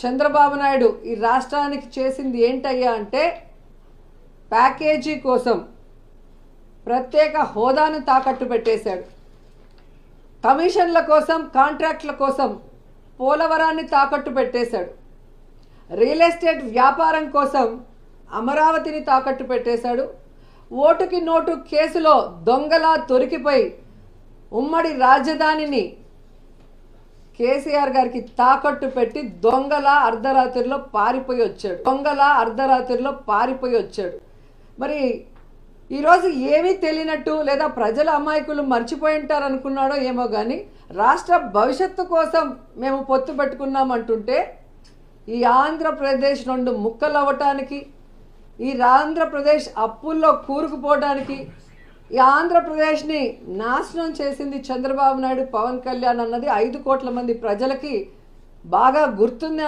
చంద్రబాబు నాయుడు ఈ రాష్ట్రానికి చేసింది ఏంటయ్యా అంటే ప్యాకేజీ కోసం ప్రత్యేక హోదాను తాకట్టు పెట్టేశాడు. కమిషన్ల కోసం, కాంట్రాక్ట్ల కోసం పోలవరాన్ని తాకట్టు పెట్టేశాడు. రియల్ ఎస్టేట్ వ్యాపారం కోసం అమరావతిని తాకట్టు పెట్టేశాడు. ఓటుకి నోటు కేసులో దొంగలా దొరికిపోయి ఉమ్మడి రాజధానిని కేసీఆర్ గారికి తాకట్టు పెట్టి దొంగలా అర్ధరాత్రిలో పారిపోయి వచ్చాడు. మరి ఈరోజు ఏమీ తెలియనట్టు లేదా ప్రజల అమాయకులు మర్చిపోయి ఉంటారు అనుకున్నాడో ఏమో కానీ రాష్ట్ర భవిష్యత్తు కోసం మేము పొత్తు పెట్టుకున్నామంటుంటే ఈ ఆంధ్రప్రదేశ్ రెండు ముక్కలవ్వటానికి, ఈ ఆంధ్రప్రదేశ్ అప్పుల్లో కూరుకుపోవడానికి, ఈ ఆంధ్రప్రదేశ్ని నాశనం చేసింది చంద్రబాబు నాయుడు, పవన్ కళ్యాణ్ అన్నది 5 కోట్ల మంది ప్రజలకి బాగా గుర్తుంది.